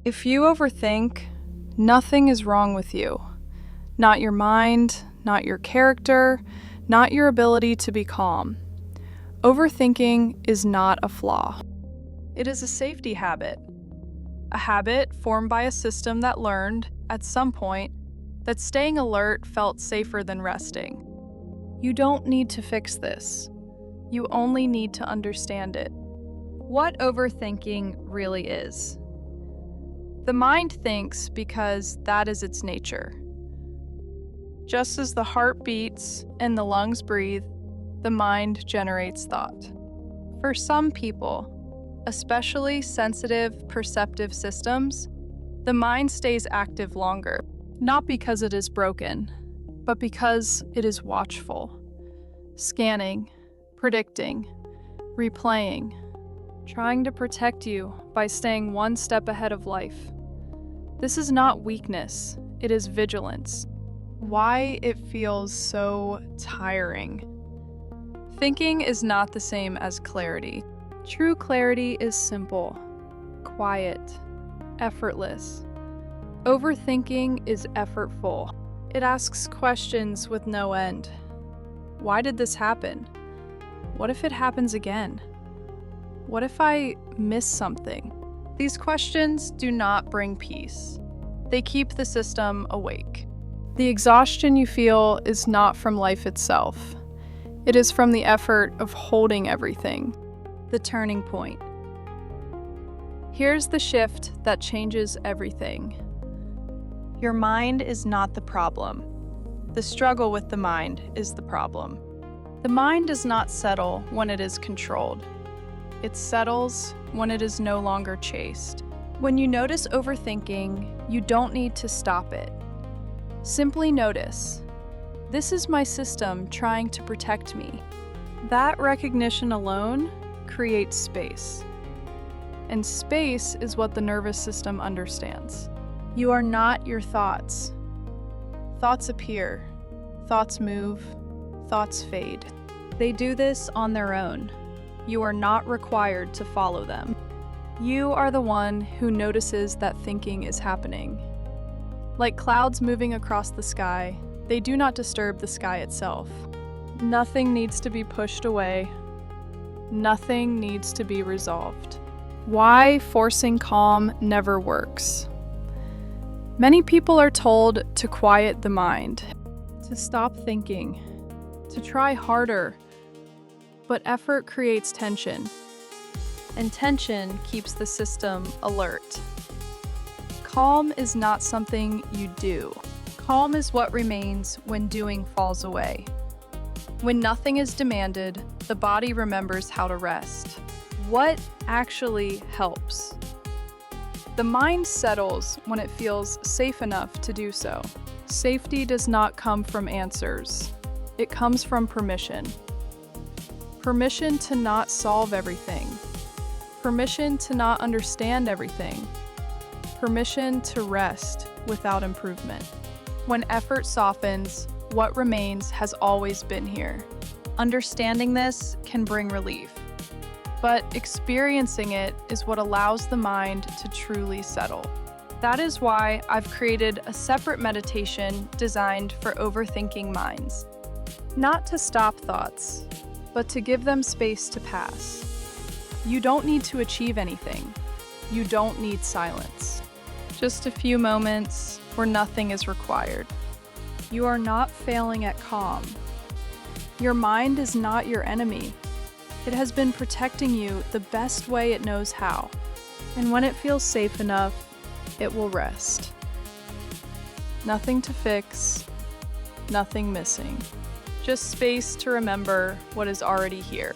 If you overthink, nothing is wrong with you. Not your mind, not your character, not your ability to be calm. Overthinking is not a flaw. It is a safety habit. A habit formed by a system that learned, at some point, that staying alert felt safer than resting. You don't need to fix this. You only need to understand it. What overthinking really is. The mind thinks because that is its nature. Just as the heart beats and the lungs breathe, the mind generates thought. For some people, especially sensitive, perceptive systems, the mind stays active longer, not because it is broken, but because it is watchful, scanning, predicting, replaying, trying to protect you by staying one step ahead of life. This is not weakness, it is vigilance. Why it feels so tiring. Thinking is not the same as clarity. True clarity is simple, quiet, effortless. Overthinking is effortful. It asks questions with no end. Why did this happen? What if it happens again? What if I miss something? These questions do not bring peace. They keep the system awake. The exhaustion you feel is not from life itself. It is from the effort of holding everything. The turning point. Here's the shift that changes everything. Your mind is not the problem. The struggle with the mind is the problem. The mind does not settle when it is controlled. It settles when it is no longer chased. When you notice overthinking, you don't need to stop it. Simply notice, this is my system trying to protect me. That recognition alone creates space. And space is what the nervous system understands. You are not your thoughts. Thoughts appear, thoughts move, thoughts fade. They do this on their own. You are not required to follow them. You are the one who notices that thinking is happening. Like clouds moving across the sky, they do not disturb the sky itself. Nothing needs to be pushed away. Nothing needs to be resolved. Why forcing calm never works. Many people are told to quiet the mind, to stop thinking, to try harder, but effort creates tension, and tension keeps the system alert. Calm is not something you do. Calm is what remains when doing falls away. When nothing is demanded, the body remembers how to rest. What actually helps? The mind settles when it feels safe enough to do so. Safety does not come from answers. It comes from permission. Permission to not solve everything. Permission to not understand everything. Permission to rest without improvement. When effort softens, what remains has always been here. Understanding this can bring relief, but experiencing it is what allows the mind to truly settle. That is why I've created a separate meditation designed for overthinking minds. Not to stop thoughts, but to give them space to pass. You don't need to achieve anything. You don't need silence. Just a few moments where nothing is required. You are not failing at calm. Your mind is not your enemy. It has been protecting you the best way it knows how. And when it feels safe enough, it will rest. Nothing to fix, nothing missing. Just space to remember what is already here.